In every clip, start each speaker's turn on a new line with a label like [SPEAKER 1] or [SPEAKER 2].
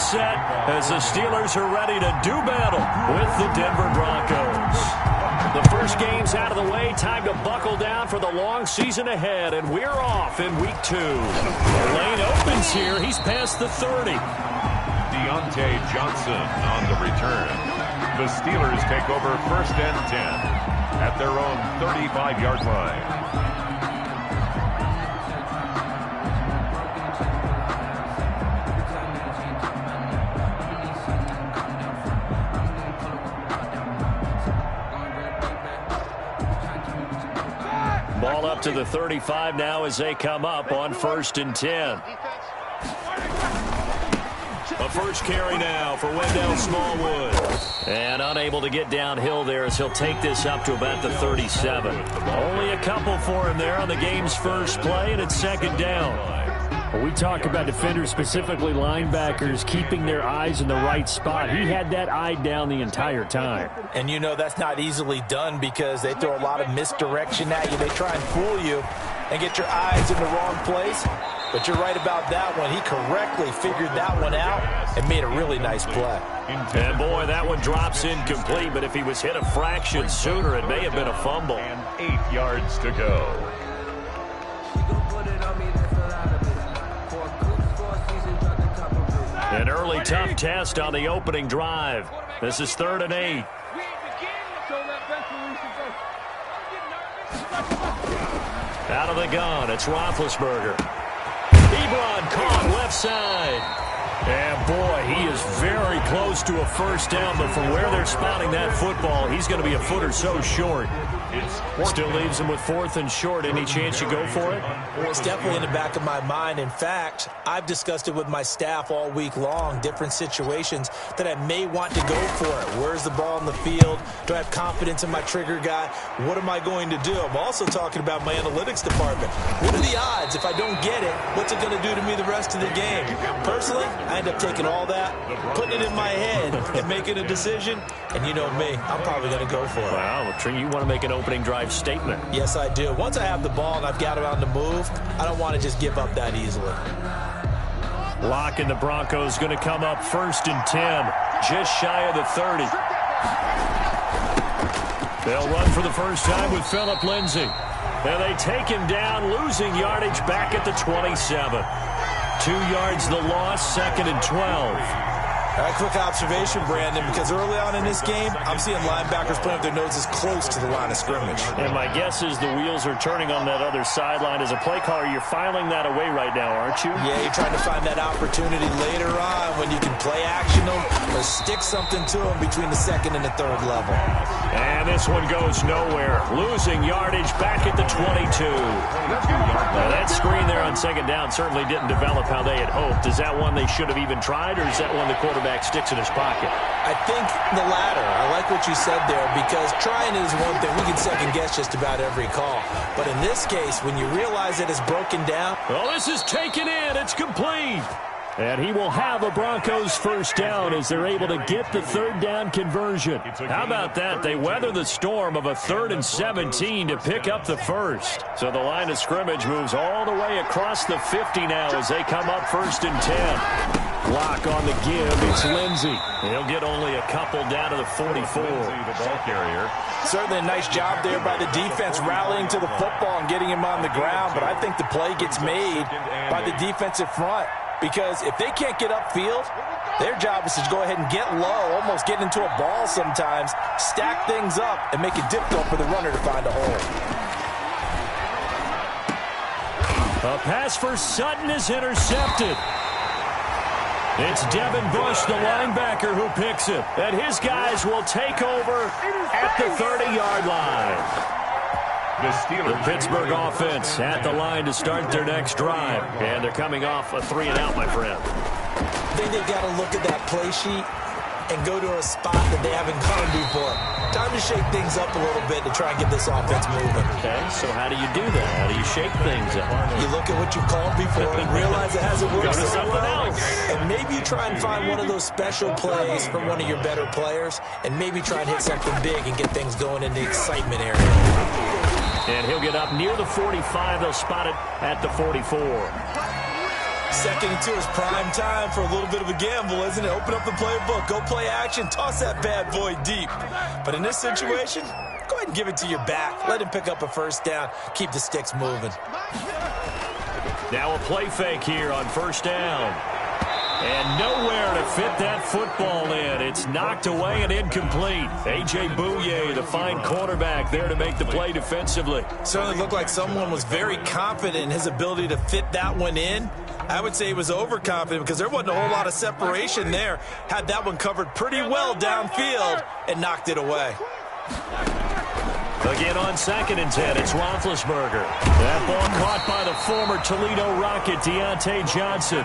[SPEAKER 1] set as the Steelers are ready to do battle with the Denver Broncos. The first game's out of the way. Time to buckle down for the long season ahead, and we're off in Week 2. The lane opens here. He's past the 30.
[SPEAKER 2] Deontay Johnson on the return. The Steelers take over 1st and 10 at their own 35-yard line.
[SPEAKER 1] Ball up to the 35 now as they come up on 1st and 10. A first carry now for Wendell Smallwood. And unable to get downhill there as he'll take this up to about the 37. Only a couple for him there on the game's first play, and it's 2nd down.
[SPEAKER 3] Well, we talk about defenders, specifically linebackers, keeping their eyes in the right spot. He had that eye down the entire time.
[SPEAKER 4] And you know that's not easily done because they throw a lot of misdirection at you. They try and fool you and get your eyes in the wrong place. But you're right about that one. He correctly figured that one out and made a really nice play.
[SPEAKER 1] And boy, that one drops incomplete, but if he was hit a fraction sooner, it may have been a fumble.
[SPEAKER 2] And 8 yards to go.
[SPEAKER 1] An early tough test on the opening drive. This is 3rd and 8. Out of the gun, it's Roethlisberger. Ebron caught left side. And boy, he is very close to a first down, but from where they're spotting that football, he's going to be a foot or so short. Still leaves him with 4th and short. Any chance you go for it?
[SPEAKER 4] It's definitely in the back of my mind. In fact, I've discussed it with my staff all week long, different situations that I may want to go for it. Where's the ball in the field? Do I have confidence in my trigger guy? What am I going to do? I'm also talking about my analytics department. What are the odds? If I don't get it, what's it going to do to me the rest of the game? Personally, I end up taking all that, putting it in my head, and making a decision. And you know me, I'm probably going to go for it.
[SPEAKER 1] Wow, you want to make an opening drive statement.
[SPEAKER 4] Yes, I do. Once I have the ball and I've got it on the move, I don't want to just give up that easily.
[SPEAKER 1] Lock and the Broncos going to come up 1st and 10, just shy of the 30. They'll run for the first time with Phillip Lindsay. And they take him down, losing yardage back at the 27. 2 yards the loss, 2nd and 12.
[SPEAKER 4] All right, quick observation, Brandon, because early on in this game, I'm seeing linebackers putting their noses close to the line of scrimmage.
[SPEAKER 1] And my guess is the wheels are turning on that other sideline. As a play caller, you're filing that away right now, aren't you?
[SPEAKER 4] Yeah, you're trying to find that opportunity later on when you can play action them or stick something to them between the 2nd and the 3rd level.
[SPEAKER 1] And this one goes nowhere. Losing yardage back at the 22. Now, that screen there on 2nd down certainly didn't develop how they had hoped. Is that one they should have even tried, or is that one the quarterback sticks in his pocket?
[SPEAKER 4] I think the latter. I like what you said there because trying is one thing. We can second guess just about every call. But in this case, when you realize that it's broken down.
[SPEAKER 1] Well, this is taken in. It's complete. And he will have a Broncos first down as they're able to get the 3rd down conversion. How about that? They weather the storm of a 3rd and 17 to pick up the first. So the line of scrimmage moves all the way across the 50 now as they come up 1st and 10. Lock on the give. It's Lindsay. He'll get only a couple down to the 44.
[SPEAKER 2] The ball carrier.
[SPEAKER 4] Certainly a nice job there by the defense rallying to the football and getting him on the ground. But I think the play gets made by the defensive front. Because if they can't get upfield, their job is to go ahead and get low, almost get into a ball sometimes, stack things up, and make it difficult for the runner to find a hole.
[SPEAKER 1] A pass for Sutton is intercepted. It's Devin Bush, the linebacker, who picks it. And his guys will take over at the 30-yard line. The Pittsburgh offense at the line to start their next drive. And they're coming off a 3-and-out, my friend.
[SPEAKER 4] I think they've got to look at that play sheet and go to a spot that they haven't gone before. Time to shake things up a little bit to try and get this offense moving.
[SPEAKER 1] Okay, so how do you do that? How do you shake things up?
[SPEAKER 4] You look at what you called before and realize it hasn't worked
[SPEAKER 1] Go to
[SPEAKER 4] so
[SPEAKER 1] something
[SPEAKER 4] well.
[SPEAKER 1] else.
[SPEAKER 4] And maybe you try and find one of those special plays from one of your better players and maybe try and hit something big and get things going in the excitement area.
[SPEAKER 1] And he'll get up near the 45. They'll spot it at the 44.
[SPEAKER 4] Second and 2 is prime time for a little bit of a gamble, isn't it? Open up the playbook, go play action, toss that bad boy deep. But in this situation, go ahead and give it to your back. Let him pick up a first down. Keep the sticks moving.
[SPEAKER 1] Now a play fake here on first down. And nowhere to fit that football in. It's knocked away and incomplete. A.J. Bouye, the fine quarterback, there to make the play defensively.
[SPEAKER 4] Certainly looked like someone was very confident in his ability to fit that one in. I would say he was overconfident because there wasn't a whole lot of separation there. Had that one covered pretty well downfield and knocked it away.
[SPEAKER 1] Again on 2nd and 10, it's Roethlisberger. That ball caught by the former Toledo Rocket, Deontay Johnson.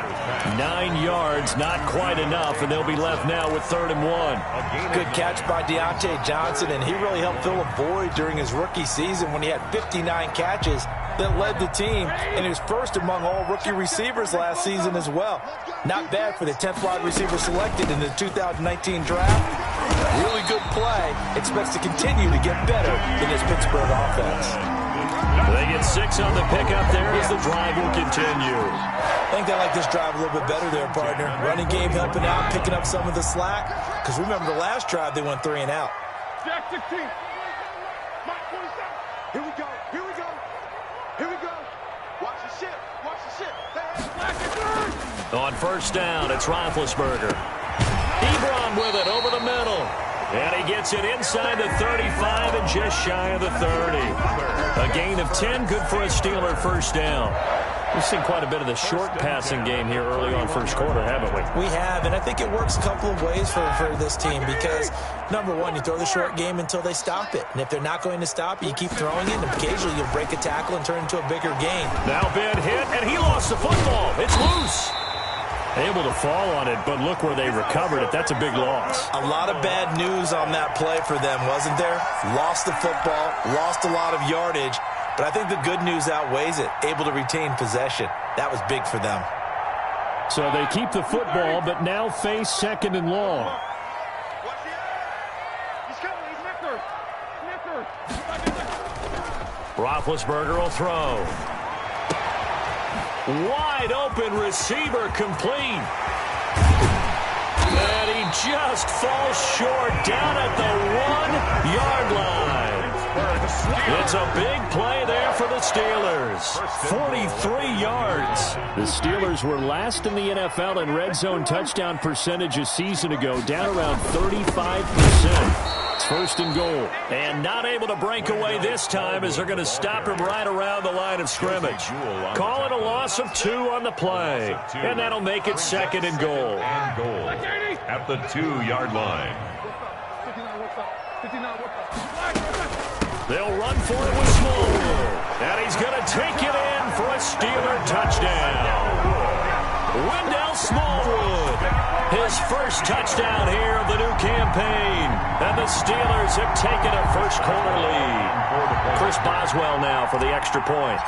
[SPEAKER 1] 9 yards, not quite enough, and they'll be left now with 3rd and 1.
[SPEAKER 4] Good catch by Deontay Johnson, and he really helped fill a void during his rookie season when he had 59 catches that led the team, and he was first among all rookie receivers last season as well. Not bad for the 10th wide receiver selected in the 2019 draft. Really good play. Expects to continue to get better in this Pittsburgh offense.
[SPEAKER 1] They get 6 on the pickup there as the drive will continue.
[SPEAKER 4] I think they like this drive a little bit better there, partner. Running game helping out, picking up some of the slack. Because remember, the last drive, they went 3 and out.
[SPEAKER 5] Jack 16. Mike 27. Here we go. Here we go. Here we go. Watch the ship. Watch the ship.
[SPEAKER 1] On first down, it's Roethlisberger. Ebron with it over the middle. And he gets it inside the 35 and just shy of the 30. A gain of 10, good for a Steeler first down. We've seen quite a bit of the short passing game here early on first quarter, haven't we?
[SPEAKER 4] We have, and I think it works a couple of ways for this team because, number one, you throw the short game until they stop it. And if they're not going to stop it, you keep throwing it, and occasionally you'll break a tackle and turn it into a bigger gain.
[SPEAKER 1] Now Ben hit, and he lost the football. It's loose. Able to fall on it, but look where they recovered it. That's a big loss.
[SPEAKER 4] A lot of bad news on that play for them, wasn't there? Lost the football, lost a lot of yardage, but I think the good news outweighs it. Able to retain possession. That was big for them.
[SPEAKER 3] So they keep the football, but now face 2nd and long.
[SPEAKER 1] Roethlisberger will throw. Wide open receiver complete. And he just falls short down at the 1-yard line. It's a big play there for the Steelers. 43 yards.
[SPEAKER 3] The Steelers were last in the NFL in red zone touchdown percentage a season ago, down around 35%. It's 1st and goal.
[SPEAKER 1] And not able to break away this time as they're going to stop him right around the line of scrimmage. Call it a loss of 2 on the play. And that'll make it 2nd and goal.
[SPEAKER 2] At the 2-yard line.
[SPEAKER 1] They'll run for it with Smallwood. And he's going to take it in for a Steeler touchdown. Wendell Smallwood, his first touchdown here of the new campaign. And the Steelers have taken a first quarter lead. Chris Boswell now for the extra point.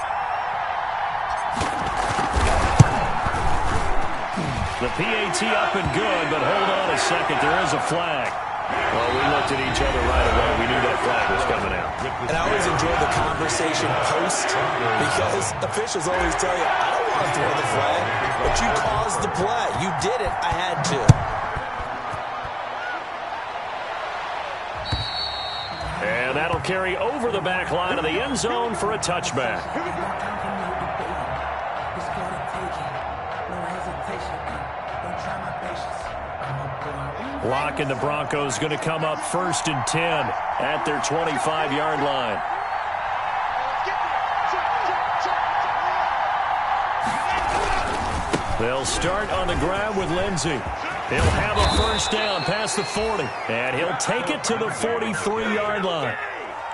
[SPEAKER 1] The PAT up and good, but hold on a second. There is a flag. Well, we looked at each other right away. We knew that flag was coming out.
[SPEAKER 4] And I always enjoy the conversation post because officials always tell you, I don't want to throw the flag, but you caused the play. You did it. I had to.
[SPEAKER 1] And that'll carry over the back line of the end zone for a touchback. Block, and the Broncos going to come up 1st and 10 at their 25-yard line. They'll start on the ground with Lindsey. He'll have a first down past the 40, and he'll take it to the 43-yard line.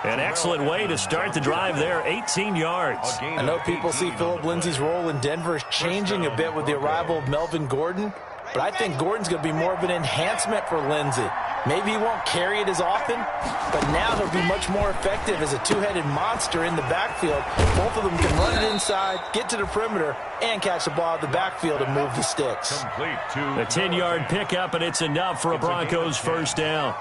[SPEAKER 1] An excellent way to start the drive there, 18 yards.
[SPEAKER 4] I know people see Philip Lindsay's role in Denver is changing a bit with the arrival of Melvin Gordon, but I think Gordon's going to be more of an enhancement for Lindsay. Maybe he won't carry it as often, but now he'll be much more effective as a two-headed monster in the backfield. Both of them can run it inside, get to the perimeter, and catch the ball at the backfield and move the sticks.
[SPEAKER 1] A 10-yard pickup, and it's enough for a Broncos first down.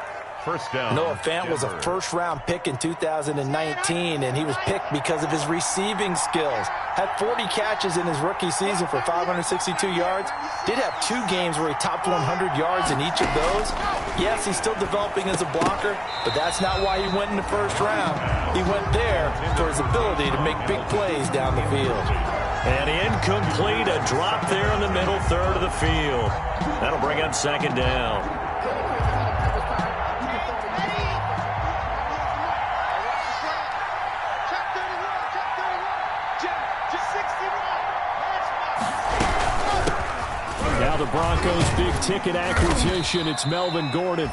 [SPEAKER 2] first down.
[SPEAKER 4] Noah Fant was a first-round pick in 2019, and he was picked because of his receiving skills. Had 40 catches in his rookie season for 562 yards. Did have 2 games where he topped 100 yards in each of those. Yes, he's still developing as a blocker, but that's not why he went in the first round. He went there for his ability to make big plays down the field.
[SPEAKER 1] And incomplete, a drop there in the middle third of the field. That'll bring up second down. Now the Broncos' big-ticket acquisition, it's Melvin Gordon.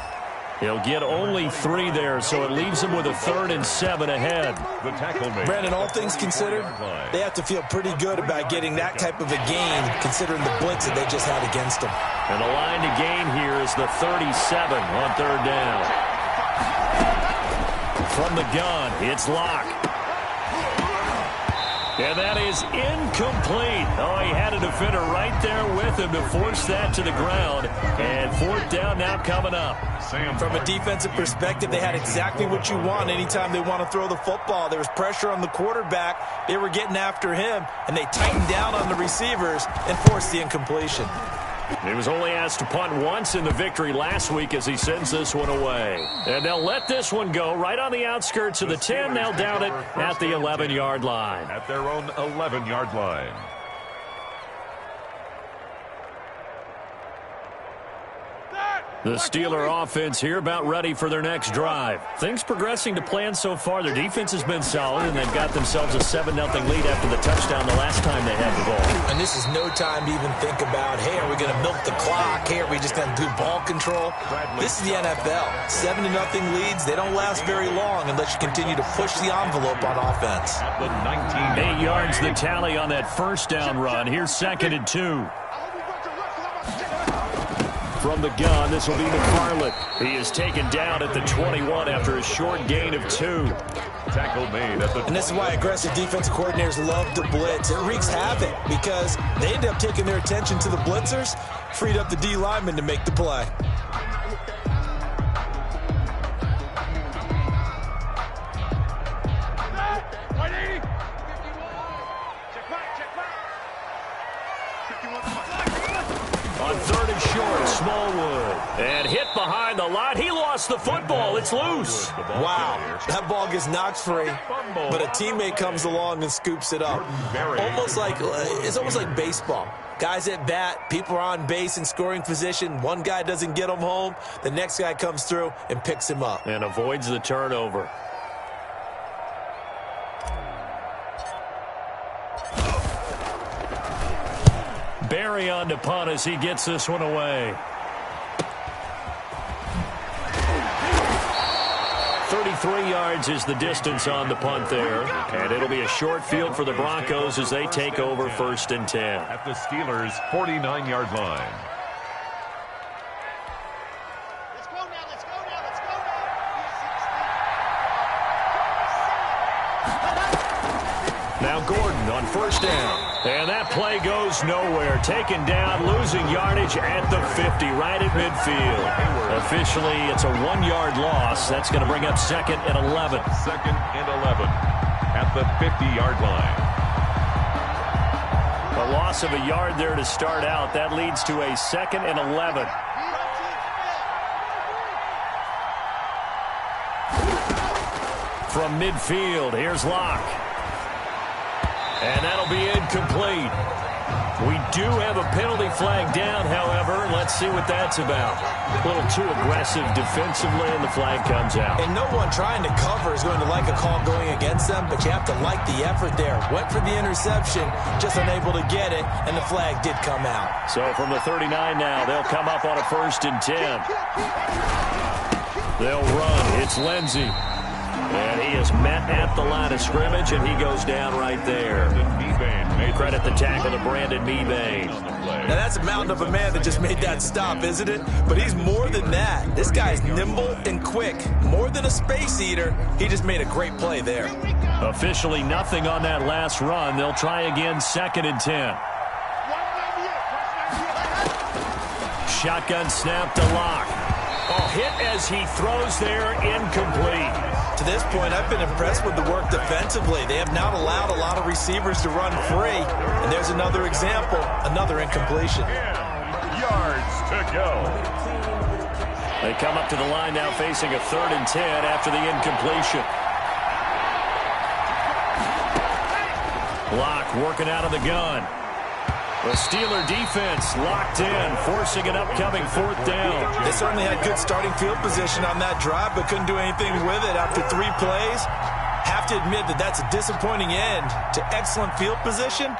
[SPEAKER 1] He'll get only 3 there, so it leaves him with a 3rd and 7 ahead.
[SPEAKER 2] The tackle made.
[SPEAKER 4] Brandon, all things considered, they have to feel pretty good about getting that type of a gain, considering the blitz that they just had against them.
[SPEAKER 1] And the line to gain here is the 37 on 3rd down. From the gun, it's Locke. And that is incomplete. Oh, he had a defender right there with him to force that to the ground. And 4th down now coming up.
[SPEAKER 4] From a defensive perspective, they had exactly what you want anytime they want to throw the football. There was pressure on the quarterback. They were getting after him, and they tightened down on the receivers and forced the incompletion.
[SPEAKER 1] He was only asked to punt once in the victory last week as he sends this one away. And they'll let this one go right on the outskirts of the 10. They'll down it at the 11-yard line.
[SPEAKER 2] At their own 11-yard line.
[SPEAKER 1] The Steeler offense here about ready for their next drive. Things progressing to plan so far. Their defense has been solid, and they've got themselves a 7-0 lead after the touchdown the last time they had the ball.
[SPEAKER 4] And this is no time to even think about, hey, are we going to milk the clock? Hey, are we just going to do ball control? This is the NFL. 7-0 leads, they don't last very long unless you continue to push the envelope on offense.
[SPEAKER 2] The 19.
[SPEAKER 1] 8 yards the tally on that first down run. Here's 2nd and 2. From the gun, this will be McFarland. He is taken down at the 21 after a short gain of 2.
[SPEAKER 2] Tackle made at the.
[SPEAKER 4] And this is why aggressive defense coordinators love to blitz. It wreaks havoc because they end up taking their attention to the blitzers, freed up the D lineman to make the play.
[SPEAKER 1] On 3rd and short, Smallwood. And hit behind the line. He lost the football. It's loose.
[SPEAKER 4] Wow. That ball gets knocked free, but a teammate comes along and scoops it up. It's almost like baseball. Guys at bat, people are on base in scoring position. One guy doesn't get him home. The next guy comes through and picks him up.
[SPEAKER 1] And avoids the turnover. Barry on to punt as he gets this one away. 33 yards is the distance on the punt there. And it'll be a short field for the Broncos as they take over 1st and 10.
[SPEAKER 2] At the Steelers' 49-yard line.
[SPEAKER 1] Now Gordon on 1st down. And that play goes nowhere. Taken down, losing yardage at the 50, right at midfield. Officially, it's a 1-yard loss. That's going to bring up 2nd and 11.
[SPEAKER 2] 2nd and 11 at the 50-yard line.
[SPEAKER 1] A loss of a yard there to start out. That leads to a 2nd and 11. From midfield, here's Locke. And that'll be incomplete. We do have a penalty flag down, however. Let's see what that's about. A little too aggressive defensively, and the flag comes out.
[SPEAKER 4] And no one trying to cover is going to like a call going against them, but you have to like the effort there. Went for the interception, just unable to get it, and the flag did come out.
[SPEAKER 1] So from the 39 now, they'll come up on a 1st and 10. They'll run. It's Lindsey. And he is met at the line of scrimmage, and he goes down right there. Credit the tackle to Brandon Mebane.
[SPEAKER 4] Now that's a mountain of a man that just made that stop, isn't it? But he's more than that. This guy's nimble and quick. More than a space eater, he just made a great play there.
[SPEAKER 1] Officially nothing on that last run. They'll try again, 2nd and 10. Shotgun snap to Locke. Oh, hit as he throws there, incomplete.
[SPEAKER 4] To this point, I've been impressed with the work defensively. They have not allowed a lot of receivers to run free. And there's another example, another incompletion.
[SPEAKER 2] 10 yards to go.
[SPEAKER 1] They come up to the line now facing a 3rd and 10 after the incompletion. Locke working out of the gun. The Steeler defense locked in, forcing an upcoming 4th down.
[SPEAKER 4] They certainly had good starting field position on that drive, but couldn't do anything with it after 3 plays. Have to admit that that's a disappointing end to excellent field position.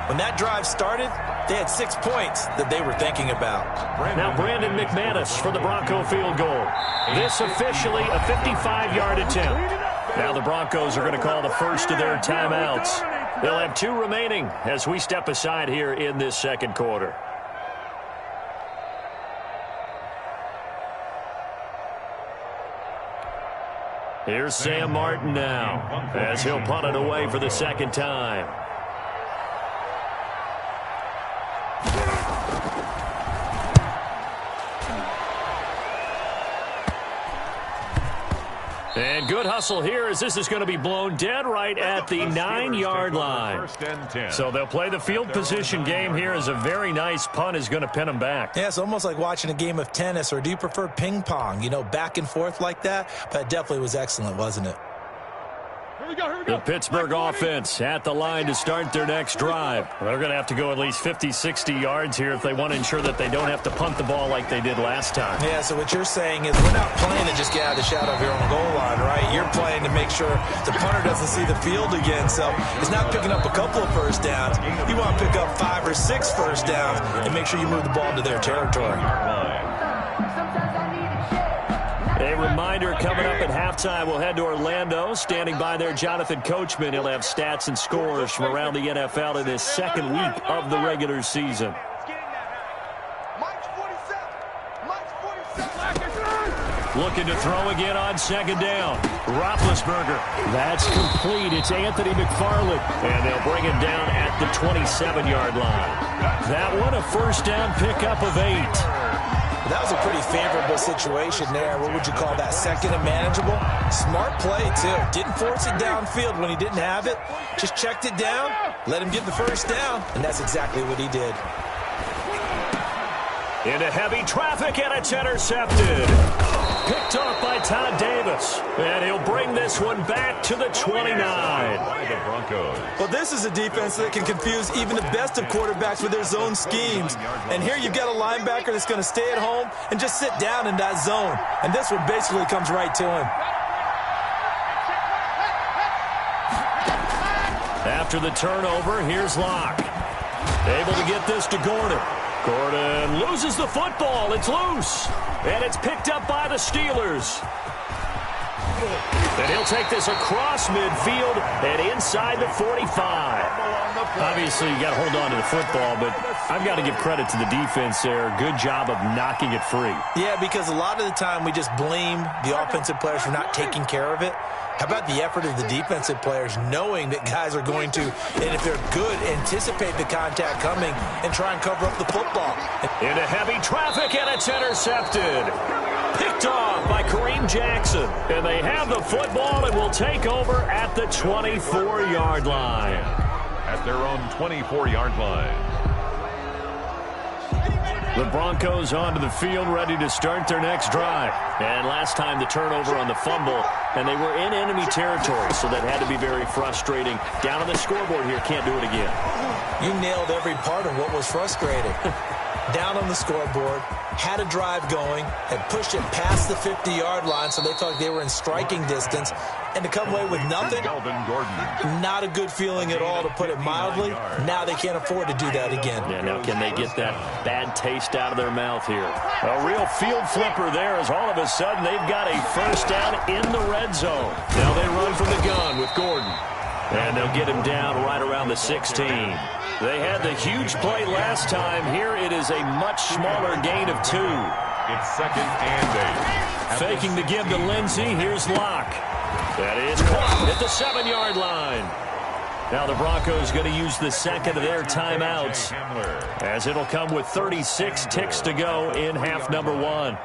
[SPEAKER 4] When that drive started, they had 6 points that they were thinking about.
[SPEAKER 1] Now Brandon McManus for the Bronco field goal. This officially a 55-yard attempt. Now the Broncos are going to call the first of their timeouts. They'll have 2 remaining as we step aside here in this second quarter. Here's Sam Martin now as he'll punt it away for the second time. And good hustle here as this is going to be blown dead right at the 9-yard line. So they'll play the field position game here as a very nice punt is going to pin them back.
[SPEAKER 4] Yeah, it's almost like watching a game of tennis, or do you prefer ping pong? You know, back and forth like that? But it definitely was excellent, wasn't it?
[SPEAKER 1] The Pittsburgh offense at the line to start their next drive. They're going to have to go at least 50, 60 yards here if they want to ensure that they don't have to punt the ball like they did last time.
[SPEAKER 4] Yeah, so what you're saying is we're not playing to just get out of the shadow of your own goal line, right? You're playing to make sure the punter doesn't see the field again. So it's not picking up a couple of first downs. You want to pick up 5 or 6 first downs and make sure you move the ball into their territory.
[SPEAKER 1] A reminder coming up at halftime, we'll head to Orlando. Standing by there, Jonathan Coachman. He'll have stats and scores from around the NFL in his second week of the regular season. Looking to throw again on second down. Roethlisberger. That's complete. It's Anthony McFarland. And they'll bring him down at the 27-yard line. That one a first down pickup of 8.
[SPEAKER 4] That was a pretty favorable situation there. What would you call that? Second and manageable? Smart play, too. Didn't force it downfield when he didn't have it. Just checked it down, let him get the first down, and that's exactly what he did.
[SPEAKER 1] Into heavy traffic, and it's intercepted. Picked off by Todd Davis. And he'll bring this one back to the 29.
[SPEAKER 4] Well, this is a defense that can confuse even the best of quarterbacks with their zone schemes. And here you've got a linebacker that's going to stay at home and just sit down in that zone. And this one basically comes right to him.
[SPEAKER 1] After the turnover, here's Locke. Able to get this to Gordon. Gordon loses the football. It's loose. And it's picked up by the Steelers. And he'll take this across midfield and inside the 45. Obviously, you got to hold on to the football, but I've got to give credit to the defense there. Good job of knocking it free.
[SPEAKER 4] Yeah, because a lot of the time we just blame the offensive players for not taking care of it. How about the effort of the defensive players knowing that guys are going to, and if they're good, anticipate the contact coming and try and cover up the football.
[SPEAKER 1] Into heavy traffic, and it's intercepted. Picked off by Kareem Jackson. And they have the football and will take over at the 24-yard line.
[SPEAKER 2] At their own 24-yard line.
[SPEAKER 1] The Broncos onto the field, ready to start their next drive. And last time the turnover on the fumble, and they were in enemy territory, so that had to be very frustrating. Down on the scoreboard here, can't do it again.
[SPEAKER 4] You nailed every part of what was frustrating. Down on the scoreboard, had a drive going, had pushed it past the 50-yard line, so they felt like they were in striking distance, and to come away with nothing, not a good feeling at all, to put it mildly. Now they can't afford to do that again.
[SPEAKER 1] Yeah, now can they get that bad taste out of their mouth here? A real field flipper there, as all of a sudden they've got a first down in the red zone. Now they run from the gun with Gordon. And they'll get him down right around the 16. They had the huge play last time. Here it is a much smaller gain of 2.
[SPEAKER 2] It's second and 8.
[SPEAKER 1] Faking the give to Lindsey. Here's Locke. That is caught at the 7-yard line. Now the Broncos going to use the second of their timeouts, as it'll come with 36 ticks to go in half number 1.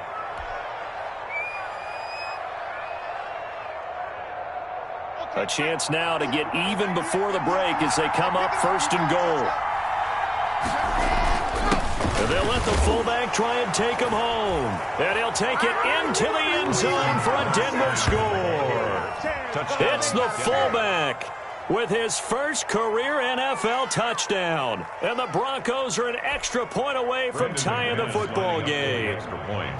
[SPEAKER 1] A chance now to get even before the break as they come up 1st and goal. And they'll let the fullback try and take him home. And he'll take it into the end zone for a Denver score. It's the fullback with his first career NFL touchdown. And the Broncos are an extra point away from tying the football game.
[SPEAKER 2] Extra point.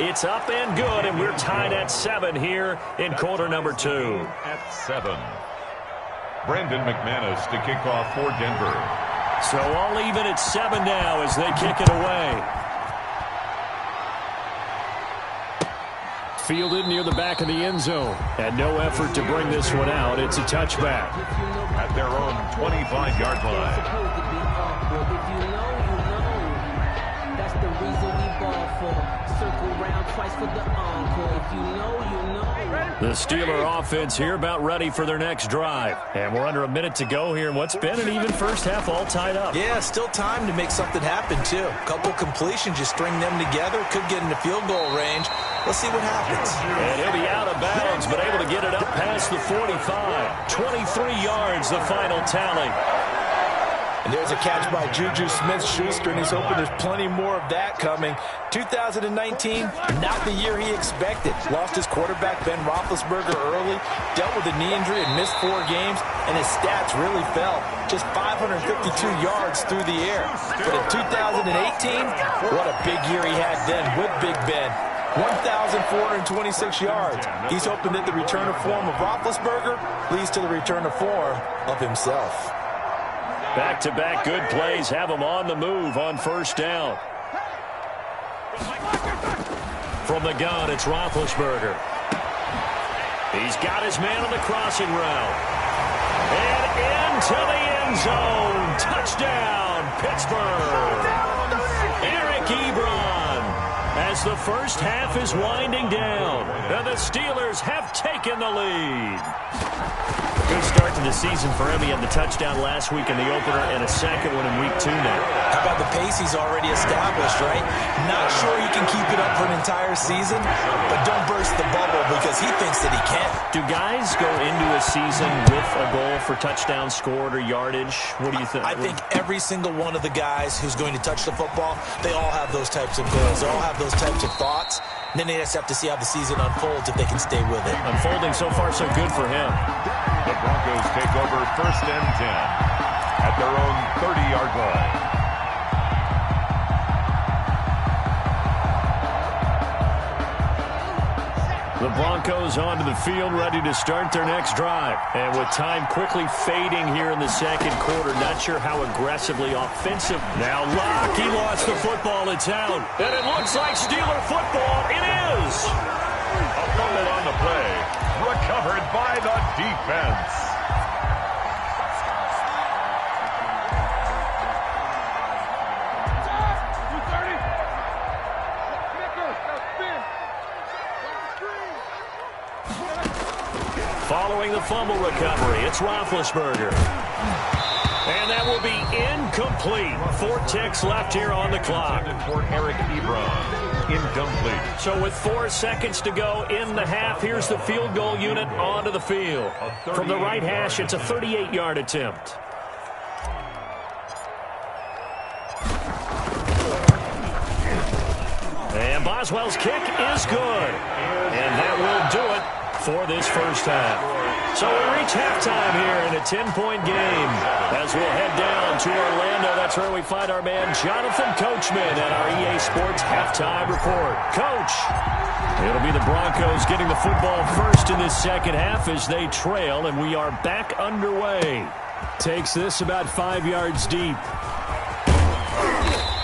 [SPEAKER 1] It's up and good, and we're tied at 7 here in quarter number 2.
[SPEAKER 2] At 7. Brandon McManus to kick off for Denver.
[SPEAKER 1] So all even at 7 now as they kick it away. Fielded near the back of the end zone. And no effort to bring this one out. It's a touchback.
[SPEAKER 2] At their own 25-yard line.
[SPEAKER 6] That's the reason we ball for. Circle round twice for the encore. If you know, you know.
[SPEAKER 1] The Steeler offense here about ready for their next drive. And we're under a minute to go here in what's been an even first half, all tied up.
[SPEAKER 4] Yeah, still time to make something happen, too. A couple completions, just string them together. Could get into field goal range. Let's see what happens.
[SPEAKER 1] And he'll be out of bounds, but able to get it up past the 45. 23 yards, the final tally.
[SPEAKER 4] And there's a catch by Juju Smith-Schuster, and he's hoping there's plenty more of that coming. 2019, not the year he expected. Lost his quarterback, Ben Roethlisberger, early, dealt with a knee injury and missed 4 games, and his stats really fell. Just 552 yards through the air. But in 2018, what a big year he had then with Big Ben. 1,426 yards. He's hoping that the return of form of Roethlisberger leads to the return of form of himself.
[SPEAKER 1] Back-to-back good plays have him on the move on first down. From the gun, it's Roethlisberger. He's got his man on the crossing route. And into the end zone. Touchdown, Pittsburgh. Eric Ebron. As the first half is winding down, and the Steelers have taken the lead. Good start to the season for him. He had the touchdown last week in the opener and a second one in week 2 now.
[SPEAKER 4] How about the pace he's already established, right? Not sure he can keep it up for an entire season, but don't burst the bubble because he thinks that he can.
[SPEAKER 1] Do guys go into a season with a goal for touchdown scored or yardage? What do you think?
[SPEAKER 4] I think every single one of the guys who's going to touch the football, they all have those types of goals. They all have those types of thoughts. And then they just have to see how the season unfolds if they can stay with it.
[SPEAKER 1] Unfolding so far so good for him.
[SPEAKER 2] The Broncos take over 1st and 10 at their own 30-yard line.
[SPEAKER 1] The Broncos onto the field, ready to start their next drive. And with time quickly fading here in the second quarter, not sure how aggressively offensive. Now Locke, he lost the football. It's out. And it looks like Steeler football. It is.
[SPEAKER 2] A fumble on the play. Recovered by the defense.
[SPEAKER 1] Following the fumble recovery, it's Roethlisberger. And that will be incomplete. 4 ticks left here on the clock.
[SPEAKER 2] For Eric Ebron, incomplete.
[SPEAKER 1] So with 4 seconds to go in the half, here's the field goal unit onto the field. From the right hash, it's a 38-yard attempt. And Boswell's kick is good. And that will do it for this first half. So we reach halftime here in a 10-point game. As we'll head down to Orlando, that's where we find our man Jonathan Coachman at our EA Sports Halftime Report. Coach, it'll be the Broncos getting the football first in this second half as they trail, and we are back underway. Takes this about 5 yards deep.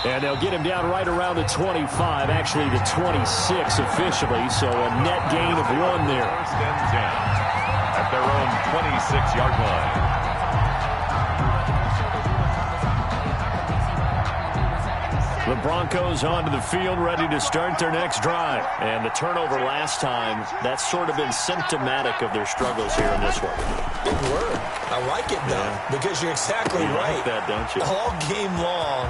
[SPEAKER 1] And they'll get him down right around the 25, actually the 26 officially, so a net gain of 1 there.
[SPEAKER 2] 1st and 10 at their own 26-yard line.
[SPEAKER 1] The Broncos onto the field, ready to start their next drive. And the turnover last time, that's sort of been symptomatic of their struggles here in this one.
[SPEAKER 4] Good word. I like it, though, because you're exactly
[SPEAKER 1] You
[SPEAKER 4] right.
[SPEAKER 1] like that, don't you?
[SPEAKER 4] All game long,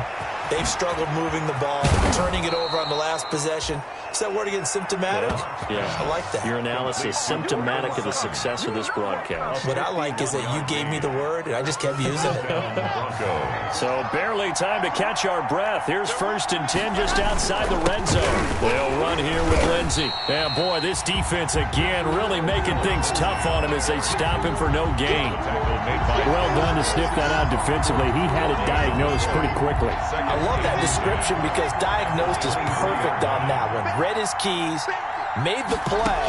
[SPEAKER 4] They've struggled moving the ball, turning it over on the last possession. Is that word again, symptomatic?
[SPEAKER 3] Yeah.
[SPEAKER 4] I like that.
[SPEAKER 3] Your analysis, symptomatic of the success of this broadcast.
[SPEAKER 4] What I like is that you gave me the word, and I just kept using it.
[SPEAKER 1] So barely time to catch our breath. Here's 1st and 10 just outside the red zone. They'll run here with Lindsey. Yeah, boy, this defense again really making things tough on him as they stop him for no gain.
[SPEAKER 3] Well done to sniff that out defensively. He had it diagnosed pretty quickly.
[SPEAKER 4] I love that description because diagnosed is perfect on that one. Read his keys, made the play,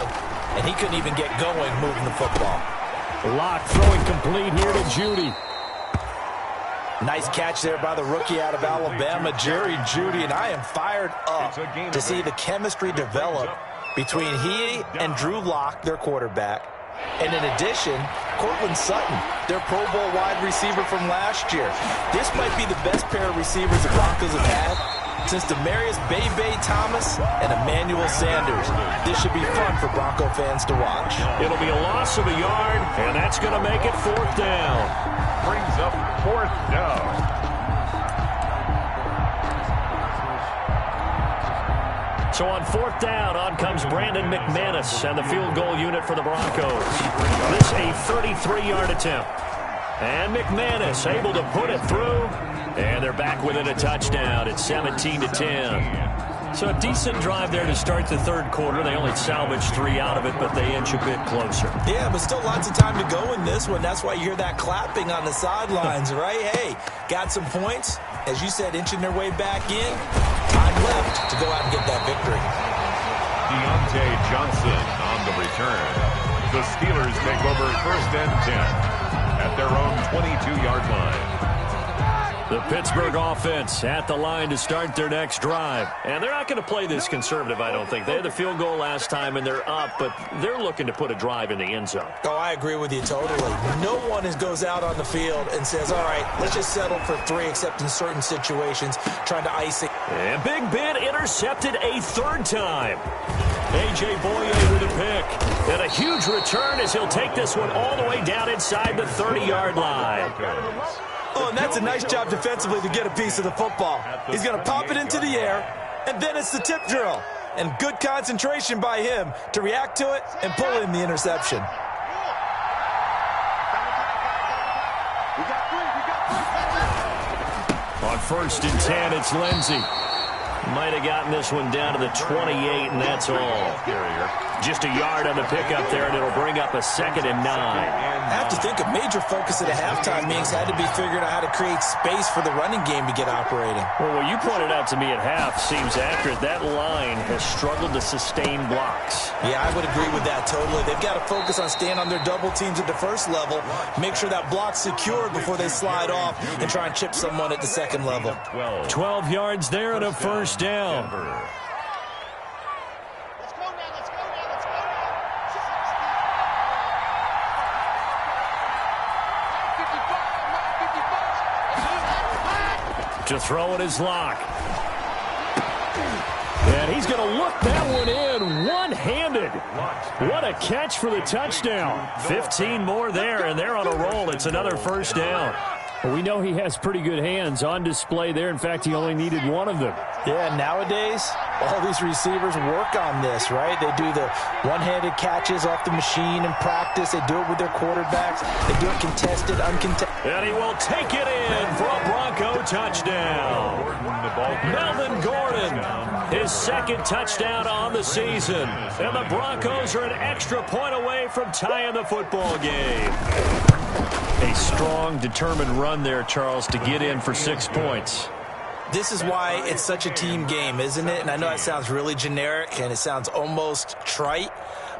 [SPEAKER 4] and he couldn't even get going moving the football.
[SPEAKER 3] Locke throwing complete here to Jeudy.
[SPEAKER 4] Nice catch there by the rookie out of Alabama, Jerry Jeudy, and I am fired up to see the chemistry develop between he and Drew Lock, their quarterback. And in addition, Courtland Sutton, their Pro Bowl wide receiver from last year. This might be the best pair of receivers the Broncos have had since Demaryius Bebe Thomas and Emmanuel Sanders. This should be fun for Bronco fans to watch.
[SPEAKER 1] It'll be a loss of a yard, and that's going to make it 4th down.
[SPEAKER 2] Brings up 4th down.
[SPEAKER 1] So on 4th down, on comes Brandon McManus and the field goal unit for the Broncos. This a 33-yard attempt. And McManus able to put it through. And they're back within a touchdown. It's 17-10. So a decent drive there to start the 3rd quarter. They only salvaged 3 out of it, but they inch a bit closer.
[SPEAKER 4] Yeah, but still lots of time to go in this one. That's why you hear that clapping on the sidelines, right? Hey, got some points. As you said, inching their way back in. Time left to go out and get that victory.
[SPEAKER 2] Deontay Johnson on the return. The Steelers take over 1st and 10 at their own 22-yard line.
[SPEAKER 1] The Pittsburgh offense at the line to start their next drive. And they're not going to play this conservative, I don't think. They had the field goal last time, and they're up, but they're looking to put a drive in the end zone.
[SPEAKER 4] Oh, I agree with you totally. No one goes out on the field and says, all right, let's just settle for 3, except in certain situations, trying to ice it.
[SPEAKER 1] And Big Ben intercepted a 3rd time. A.J. Boye with a pick. And a huge return as he'll take this one all the way down inside the 30-yard line.
[SPEAKER 4] Oh, and that's a nice job defensively to get a piece of the football. He's going to pop it into the air, and then it's the tip drill. And good concentration by him to react to it and pull in the interception.
[SPEAKER 1] On 1st and 10, it's Lindsey. Might have gotten this one down to the 28, and that's all. Just a yard on the pickup there, and it'll bring up a 2nd and 9.
[SPEAKER 4] I have to think a major focus at a halftime means had to be figuring out how to create space for the running game to get operating.
[SPEAKER 1] Well, what you pointed out to me at half seems accurate. That line has struggled to sustain blocks.
[SPEAKER 4] Yeah, I would agree with that totally. They've got to focus on staying on their double teams at the first level, make sure that block's secured before they slide off and try and chip someone at the 2nd level.
[SPEAKER 1] 12 yards there and a 1st down. To throw it is Locke. And he's going to look that one in one-handed. What a catch for the touchdown. 15 more there, and they're on a roll. It's another 1st down.
[SPEAKER 3] Well, we know he has pretty good hands on display there. In fact, he only needed one of them.
[SPEAKER 4] Yeah, nowadays, all these receivers work on this, right? They do the one-handed catches off the machine in practice. They do it with their quarterbacks. They do it contested, uncontested.
[SPEAKER 1] And he will take it in for a Bronco touchdown. Melvin Gordon, his 2nd touchdown on the season. And the Broncos are an extra point away from tying the football game. A strong, determined run there, Charles, to get in for 6 points.
[SPEAKER 4] This is why it's such a team game, isn't it? And I know it sounds really generic and it sounds almost trite,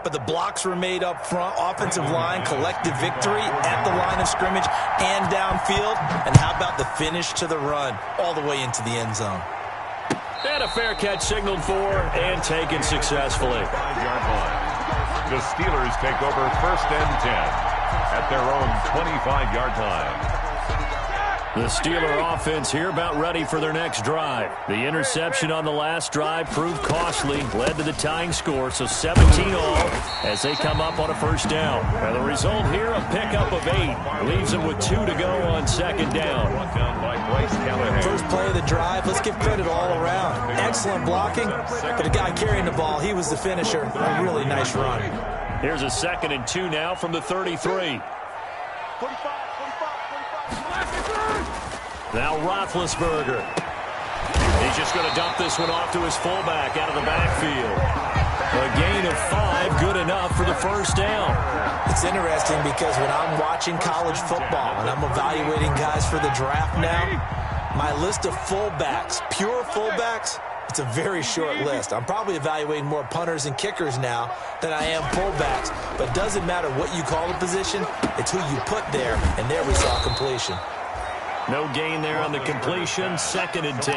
[SPEAKER 4] but the blocks were made up front, offensive line, collective victory at the line of scrimmage and downfield. And how about the finish to the run all the way into the end zone?
[SPEAKER 1] And a fair catch signaled for and taken successfully.
[SPEAKER 2] 5-yard line. The Steelers take over 1st and 10 at their own 25-yard line.
[SPEAKER 1] The Steeler offense here about ready for their next drive. The interception on the last drive proved costly, led to the tying score, so 17 all as they come up on a first down. And the result here, a pickup of 8. Leaves them with 2 to go on second down.
[SPEAKER 4] First play of the drive, let's give credit all around. Excellent blocking, but the guy carrying the ball, he was the finisher. A really nice run.
[SPEAKER 1] Here's a 2nd and 2 now from the 33. Now Roethlisberger. He's just going to dump this one off to his fullback out of the backfield. A gain of 5, good enough for the first down.
[SPEAKER 4] It's interesting because when I'm watching college football and I'm evaluating guys for the draft now, my list of fullbacks, pure fullbacks, it's a very short list. I'm probably evaluating more punters and kickers now than I am fullbacks. But it doesn't matter what you call the position, it's who you put there, and there we saw completion.
[SPEAKER 1] No gain there on the completion, 2nd and 10.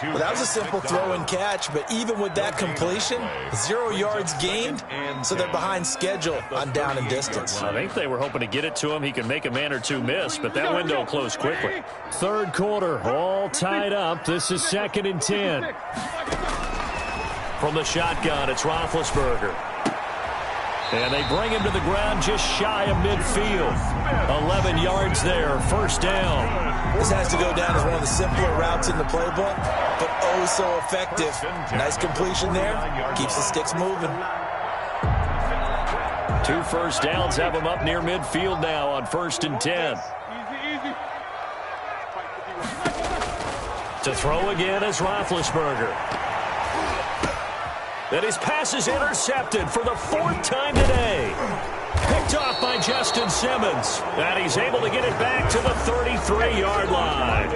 [SPEAKER 4] Well, that was a simple throw and catch, but even with that completion, 0 yards gained, so they're behind schedule on down and distance.
[SPEAKER 1] I think they were hoping to get it to him. He could make a man or two miss, but that window closed quickly. Third quarter, all tied up. This is 2nd and 10. From the shotgun, it's Roethlisberger. And they bring him to the ground just shy of midfield. 11 yards there, first down.
[SPEAKER 4] This has to go down as one of the simpler routes in the playbook, but oh so effective. Nice completion there. Keeps the sticks moving.
[SPEAKER 1] 2 first downs have him up near midfield now on 1st and 10. To throw again is Roethlisberger. And his pass is intercepted for the 4th time today. Picked off by Justin Simmons. And he's able to get it back to the 33-yard line.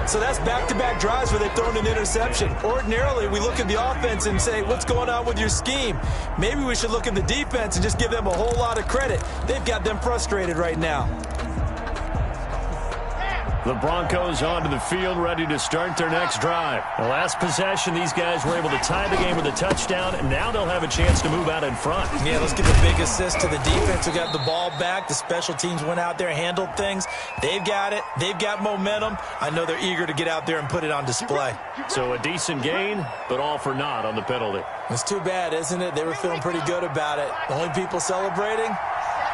[SPEAKER 4] So that's back-to-back drives where they've thrown an interception. Ordinarily, we look at the offense and say, what's going on with your scheme? Maybe we should look at the defense and just give them a whole lot of credit. They've got them frustrated right now.
[SPEAKER 1] The Broncos onto the field, ready to start their next drive. The last possession, these guys were able to tie the game with a touchdown, and now they'll have a chance to move out in front.
[SPEAKER 4] Yeah, let's give a big assist to the defense who got the ball back. The special teams went out there, handled things. They've got it. They've got momentum. I know they're eager to get out there and put it on display.
[SPEAKER 1] So a decent gain, but all for naught on the penalty.
[SPEAKER 4] It's too bad, isn't it? They were feeling pretty good about it. The only people celebrating,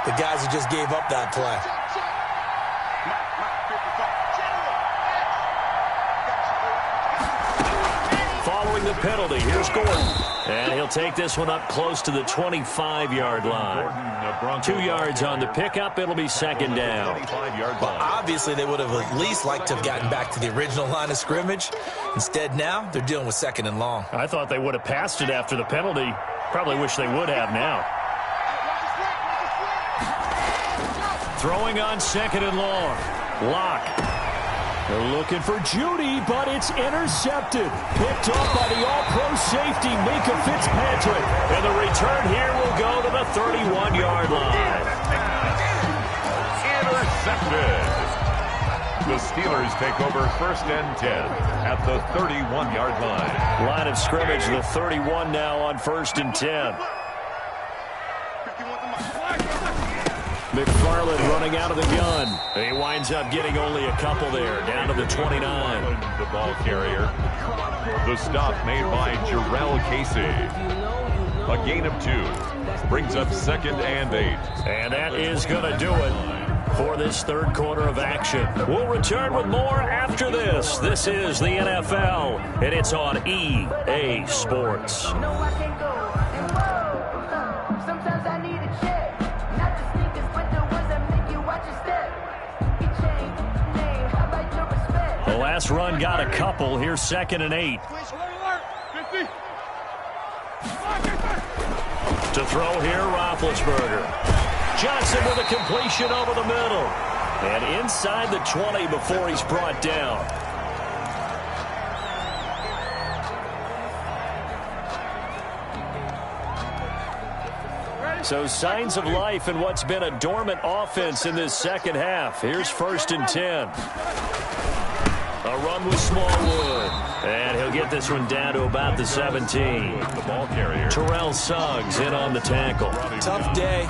[SPEAKER 4] the guys who just gave up that play.
[SPEAKER 1] Following the penalty, here's Gordon. And he'll take this one up close to the 25-yard line. 2 yards on the pickup. It'll be 2nd down.
[SPEAKER 4] Well, obviously, they would have at least liked to have gotten back to the original line of scrimmage. Instead, now, they're dealing with 2nd and long.
[SPEAKER 1] I thought they would have passed it after the penalty. Probably wish they would have now. Throwing on 2nd and long. Lock. They're looking for Judy, but it's intercepted. Picked off by the all-pro safety, Minkah Fitzpatrick. And the return here will go to the 31-yard line.
[SPEAKER 2] Intercepted. The Steelers take over 1st and 10 at the 31-yard line.
[SPEAKER 1] Line of scrimmage, the 31 now on 1st and 10. McFarland running out of the gun. He winds up getting only a couple there, down to the 29.
[SPEAKER 2] The ball carrier. The stop made by Jarrell Casey. A gain of 2. Brings up 2nd and 8.
[SPEAKER 1] And that is going to do it for this third quarter of action. We'll return with more after this. This is the NFL, and it's on EA Sports. The last run got a couple. Here's 2nd and 8. To throw here, Roethlisberger. Johnson with a completion over the middle. And inside the 20 before he's brought down. So signs of life in what's been a dormant offense in this second half. Here's 1st and 10. A run with Smallwood. And he'll get this one down to about the 17.
[SPEAKER 2] The ball carrier.
[SPEAKER 1] Terrell Suggs in on the tackle.
[SPEAKER 4] Tough day.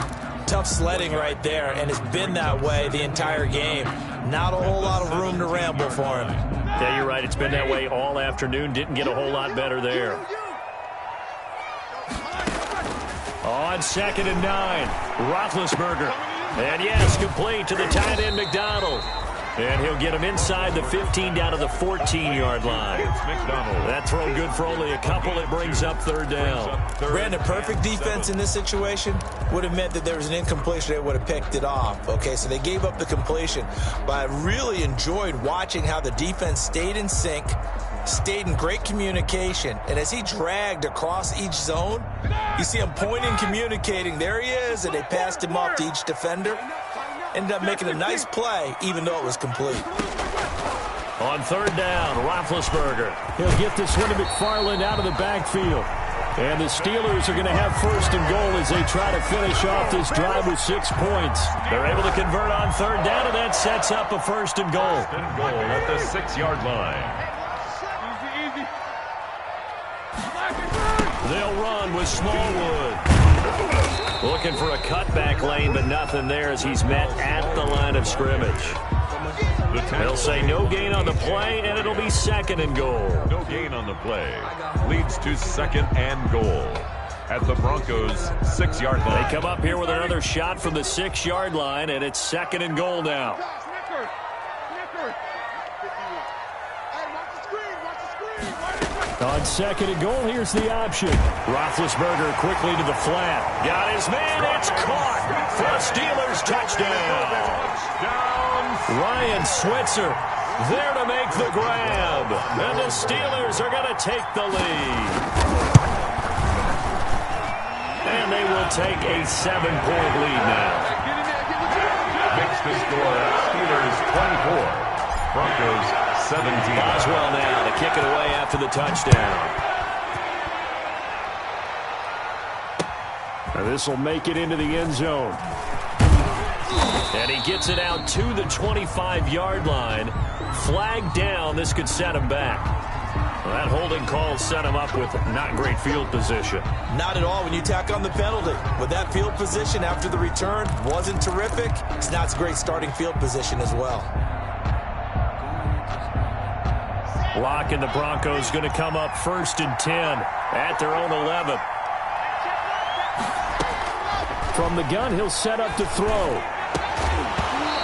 [SPEAKER 4] Tough sledding right there, and it's been that way the entire game. Not a whole lot of room to ramble for him.
[SPEAKER 1] Yeah, you're right. It's been that way all afternoon. Didn't get a whole lot better there. On 2nd and 9, Roethlisberger. And yes, complete to the tight end, McDonald. And he'll get him inside the 15 down to the 14-yard line. That throw good for only a couple. It brings up 3rd down.
[SPEAKER 4] Brandon, perfect defense in this situation would have meant that there was an incompletion. They would have picked it off. Okay, so they gave up the completion. But I really enjoyed watching how the defense stayed in sync, stayed in great communication. And as he dragged across each zone, you see him pointing, communicating. There he is, and they passed him off to each defender. Ended up making a nice play, even though it was complete.
[SPEAKER 1] On 3rd down, Roethlisberger. He'll get this one to McFarland out of the backfield. And the Steelers are going to have 1st and goal as they try to finish off this drive with 6 points. They're able to convert on 3rd down, and that sets up a 1st and goal.
[SPEAKER 2] 1st and goal at the 6-yard line.
[SPEAKER 1] They'll run with Smallwood. Looking for a cutback lane, but nothing there as he's met at the line of scrimmage. They'll say no gain on the play, and it'll be 2nd and goal.
[SPEAKER 2] No gain on the play. Leads to 2nd and goal at the Broncos' 6-yard line.
[SPEAKER 1] They come up here with another shot from the 6-yard line, and it's 2nd and goal now. On 2nd and goal, here's the option. Roethlisberger quickly to the flat. Got his man, it's caught for a Steelers touchdown. Ryan Switzer there to make the grab. And the Steelers are going to take the lead. And they will take a 7-point lead now.
[SPEAKER 2] Makes the score Steelers 24, Broncos 17.
[SPEAKER 1] Boswell now to kick it away after the touchdown. This will make it into the end zone. And he gets it out to the 25-yard line. Flag down. This could set him back. Well, that holding call set him up with not great field position.
[SPEAKER 4] Not at all when you tack on the penalty. With that field position after the return wasn't terrific. It's not a great starting field position as well.
[SPEAKER 1] Locke and the Broncos going to come up 1st and 10 at their own 11. From the gun, he'll set up to throw.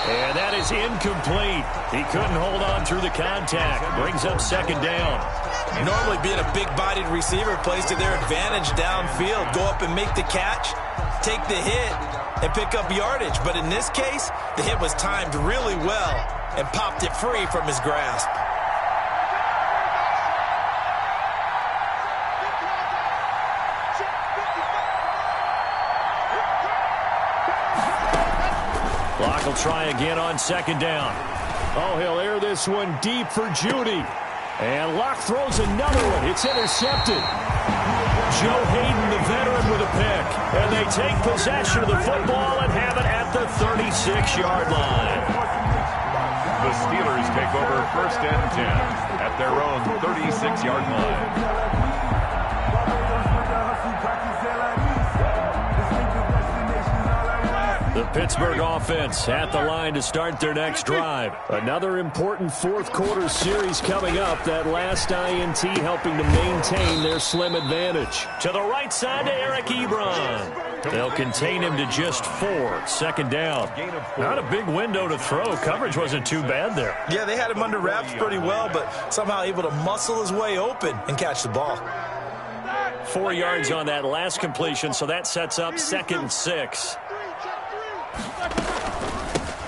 [SPEAKER 1] And that is incomplete. He couldn't hold on through the contact. Brings up 2nd down.
[SPEAKER 4] Normally being a big-bodied receiver plays to their advantage downfield. Go up and make the catch, take the hit, and pick up yardage. But in this case, the hit was timed really well and popped it free from his grasp.
[SPEAKER 1] Locke will try again on 2nd down. Oh, he'll air this one deep for Judy. And Locke throws another one. It's intercepted. Joe Hayden, the veteran, with a pick. And they take possession of the football and have it at the 36-yard line.
[SPEAKER 2] The Steelers take over 1st and 10 at their own 36-yard line.
[SPEAKER 1] The Pittsburgh offense at the line to start their next drive. Another important 4th quarter series coming up. That last INT helping to maintain their slim advantage. To the right side to Eric Ebron. They'll contain him to just 4. 2nd down. Not a big window to throw. Coverage wasn't too bad there.
[SPEAKER 4] Yeah, they had him under wraps pretty well, but somehow able to muscle his way open and catch the ball.
[SPEAKER 1] 4 yards on that last completion, so that sets up 2nd and 6.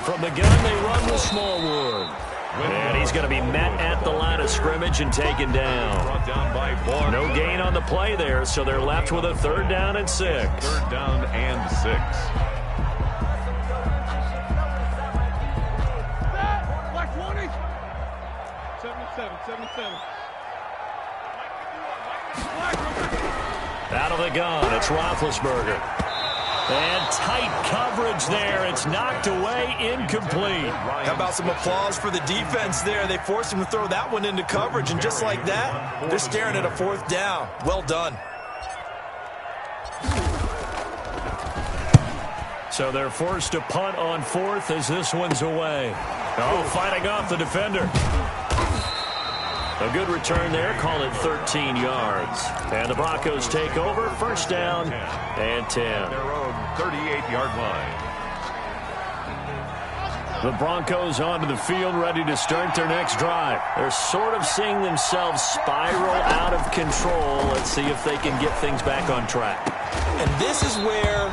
[SPEAKER 1] From the gun, they run with Smallwood. And he's going to be met at the line of scrimmage and taken down. No gain on the play there, so they're left with a 3rd down and 6.
[SPEAKER 2] 3rd down and 6.
[SPEAKER 5] Black 20. 77.
[SPEAKER 1] Out of the gun, it's Roethlisberger. And tight coverage there. It's knocked away, incomplete.
[SPEAKER 4] How about some applause for the defense there? They forced him to throw that one into coverage, and just like that, they're staring at a 4th down. Well done.
[SPEAKER 1] So they're forced to punt on 4th as this one's away. Oh, fighting off the defender. A good return there. Call it 13 yards. And the Broncos take over. First down and 10.
[SPEAKER 2] Their own 38-yard line.
[SPEAKER 1] The Broncos onto the field, ready to start their next drive. They're sort of seeing themselves spiral out of control. Let's see if they can get things back on track.
[SPEAKER 4] And this is where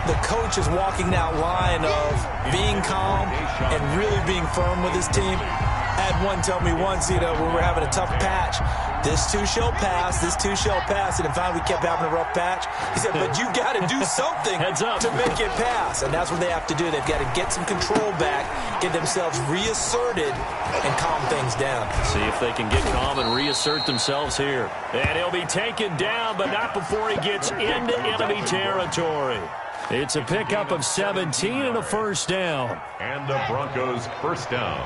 [SPEAKER 4] the coach is walking that line of being calm and really being firm with his team. I had one tell me once, when we were having a tough patch, this too shall pass, this too shall pass. And finally we kept having a rough patch. He said, but you got to do something to make it pass. And that's what they have to do. They've got to get some control back, get themselves reasserted, and calm things down.
[SPEAKER 1] See if they can get calm and reassert themselves here. And he'll be taken down, but not before he gets into enemy territory. It's a pickup of 17 and a first down.
[SPEAKER 2] And the Broncos first down.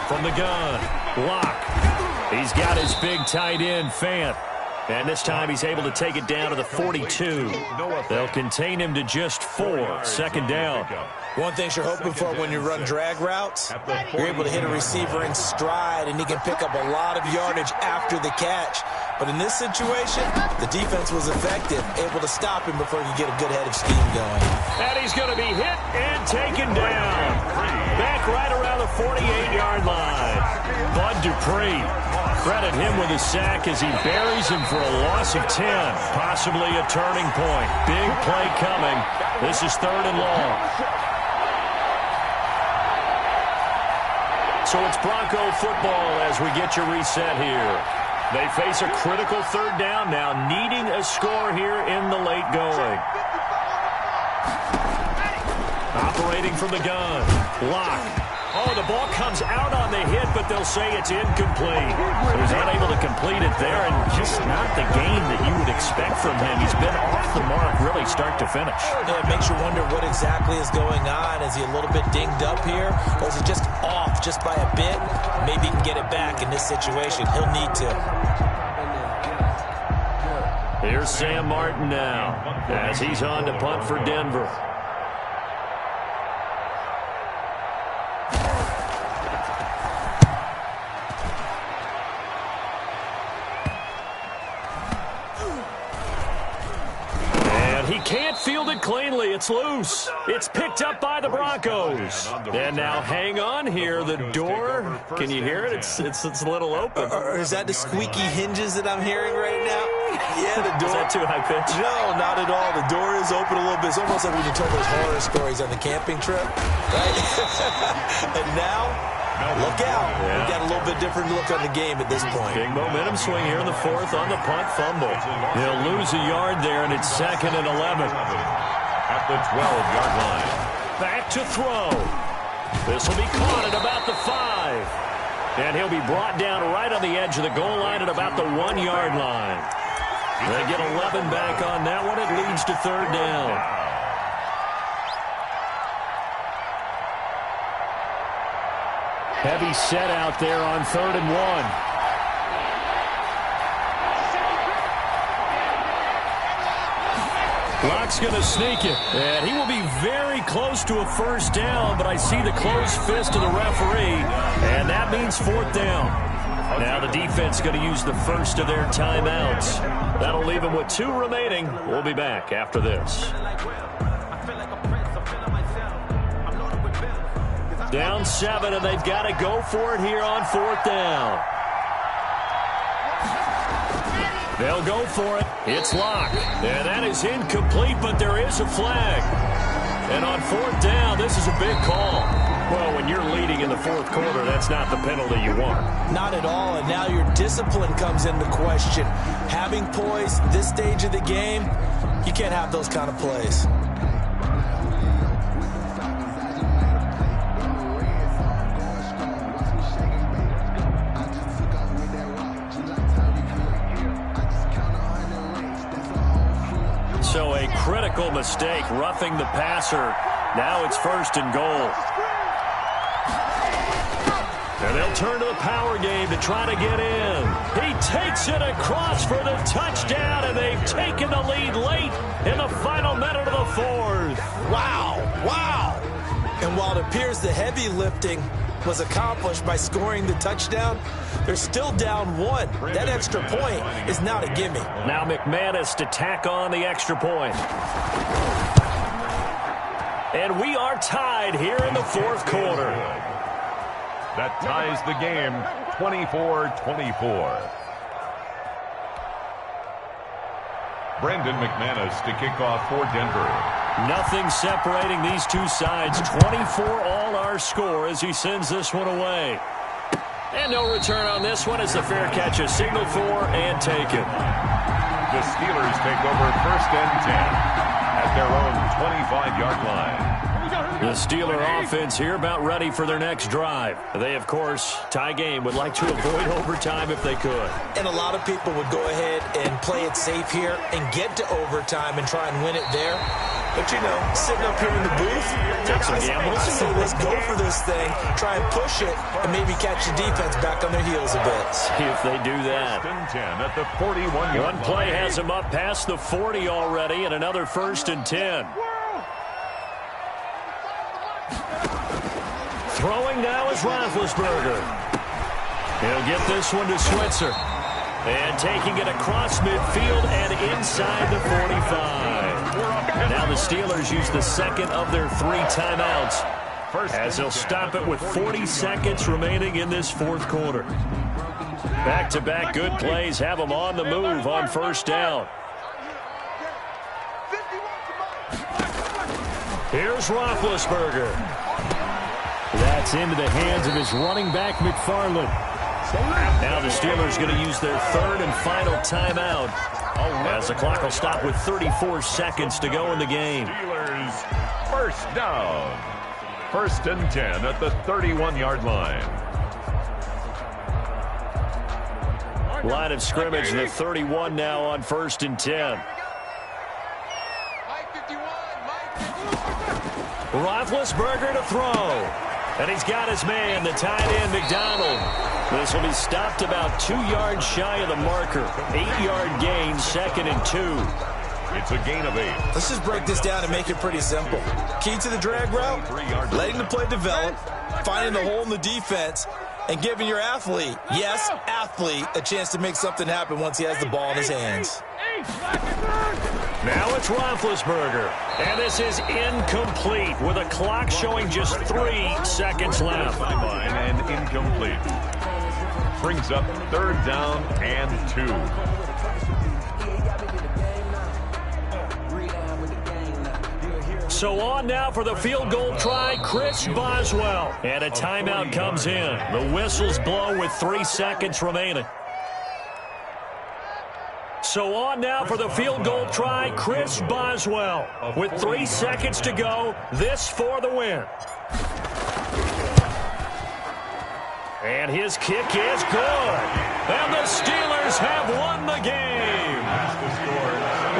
[SPEAKER 1] From the gun, Locke. He's got his big tight end, Fant. And this time he's able to take it down to the 42. They'll contain him to just 4. Second down.
[SPEAKER 4] One thing you're hoping for when you run drag routes, you're able to hit a receiver in stride, and he can pick up a lot of yardage after the catch. But in this situation, the defense was effective, able to stop him before he could get a good head of steam going.
[SPEAKER 1] And he's going to be hit and taken down. Back right around the 48-yard line. Bud Dupree. Credit him with a sack as he buries him for a loss of 10. Possibly a turning point. Big play coming. This is 3rd and long. So it's Bronco football as we get your reset here. They face a critical 3rd down now, needing a score here in the late going. Operating from the gun. Locke. Oh, the ball comes out on the hit, but they'll say it's incomplete. He was unable to complete it there, and just not the game that you would expect from him. He's been off the mark really start to finish.
[SPEAKER 4] Yeah, it makes you wonder what exactly is going on. Is he a little bit dinged up here, or is he just off just by a bit? Maybe he can get it back in this situation. He'll need to.
[SPEAKER 1] Here's Sam Martin now as he's on to punt for Denver. Can't field it cleanly. It's loose. It's picked up by the Broncos. And now hang on here. The door, can you hear it? It's a little open.
[SPEAKER 4] Is that the squeaky hinges that I'm hearing right now? Yeah, the door.
[SPEAKER 1] Is that too high pitch?
[SPEAKER 4] No, not at all. The door is open a little bit. It's almost like when you told those horror stories on the camping trip, right? And now, look out.
[SPEAKER 1] Yeah.
[SPEAKER 4] We've got a little bit different look on the game at this point.
[SPEAKER 1] Big momentum swing here in the 4th on the punt fumble. He'll lose a yard there, and it's 2nd and 11.
[SPEAKER 2] At the 12-yard line.
[SPEAKER 1] Back to throw. This will be caught at about the 5. And he'll be brought down right on the edge of the goal line at about the 1-yard line. They get 11 back on that one. It leads to 3rd down. Heavy set out there on 3rd and 1. Locke's going to sneak it, and he will be very close to a first down, but I see the closed fist of the referee, and that means 4th down. Now the defense going to use the first of their timeouts. That'll leave them with 2 remaining. We'll be back after this. Down 7, and they've got to go for it here on 4th down. They'll go for it. It's Locke. And that is incomplete, but there is a flag. And on 4th down, this is a big call. Well, when you're leading in the 4th quarter, that's not the penalty you want.
[SPEAKER 4] Not at all, and now your discipline comes into question. Having poise this stage of the game, you can't have those kind of plays.
[SPEAKER 1] So a critical mistake, roughing the passer. Now it's 1st and goal. And they'll turn to the power game to try to get in. He takes it across for the touchdown, and they've taken the lead late in the final minute of the fourth.
[SPEAKER 4] Wow, wow. And while it appears the heavy lifting was accomplished by scoring the touchdown, they're still down 1. That extra point is not a gimme.
[SPEAKER 1] Now McManus to tack on the extra point. And we are tied here in the fourth quarter.
[SPEAKER 2] That ties the game 24-24. Brandon McManus to kick off for Denver.
[SPEAKER 1] Nothing separating these two sides. 24 all our score as he sends this one away. And no return on this one as the fair catch is signaled for and taken.
[SPEAKER 2] The Steelers take over first and 10 at their own 25-yard line.
[SPEAKER 1] The Steeler offense here about ready for their next drive. They, of course, tie game, would like to avoid overtime if they could.
[SPEAKER 4] And a lot of people would go ahead and play it safe here and get to overtime and try and win it there. But, you know, sitting up here in the booth,
[SPEAKER 1] take some gambles.
[SPEAKER 4] So let's go for this thing, try and push it, and maybe catch the defense back on their heels a bit.
[SPEAKER 1] See if they do that.
[SPEAKER 2] First and 10 at the 41-yard line.
[SPEAKER 1] One play has them up past the 40 already, and another first and 10. Throwing now is Roethlisberger. He'll get this one to Switzer. And taking it across midfield and inside the 45. Now the Steelers use the second of their 3 timeouts as they'll stop it with 40 seconds remaining in this fourth quarter. Back-to-back good plays have them on the move on first down. Here's Roethlisberger. That's into the hands of his running back, McFarland. Now the Steelers going to use their third and final timeout as the clock will stop with 34 seconds to go in the game.
[SPEAKER 2] Steelers first down. First and 10 at the 31-yard line.
[SPEAKER 1] Line of scrimmage, the 31 now on first and 10. Roethlisberger to throw. And he's got his man, the tight end, McDonald. This will be stopped about 2 yards shy of the marker. 8-yard gain, second and 2.
[SPEAKER 2] It's a gain of 8.
[SPEAKER 4] Let's just break this down and make it pretty simple. Key to the drag route, letting the play develop, finding the hole in the defense, and giving your athlete, yes, athlete, a chance to make something happen once he has the ball in his hands.
[SPEAKER 1] Now it's Roethlisberger. And this is incomplete with a clock showing just 3 seconds left.
[SPEAKER 2] And incomplete. Brings up third down and 2.
[SPEAKER 1] So on now for the field goal try, Chris Boswell. And a timeout comes in. The whistles blow with 3 seconds remaining. So on now for the field goal try, Chris Boswell. With 3 seconds to go, this for the win. And his kick is good. And the Steelers have won the game.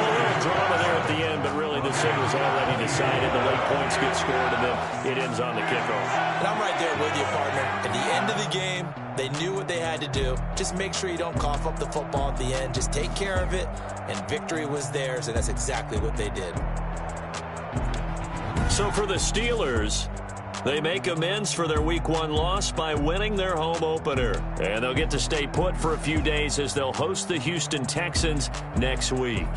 [SPEAKER 1] Well, a little drama there at the end, but really the thing was already decided. The late points get scored, and then it ends on the kickoff.
[SPEAKER 4] And I'm right there with you, partner. At the end of the game, they knew what they had to do. Just make sure you don't cough up the football at the end. Just take care of it, and victory was theirs, and that's exactly what they did.
[SPEAKER 1] So for the Steelers, they make amends for their Week 1 loss by winning their home opener. And they'll get to stay put for a few days as they'll host the Houston Texans next week.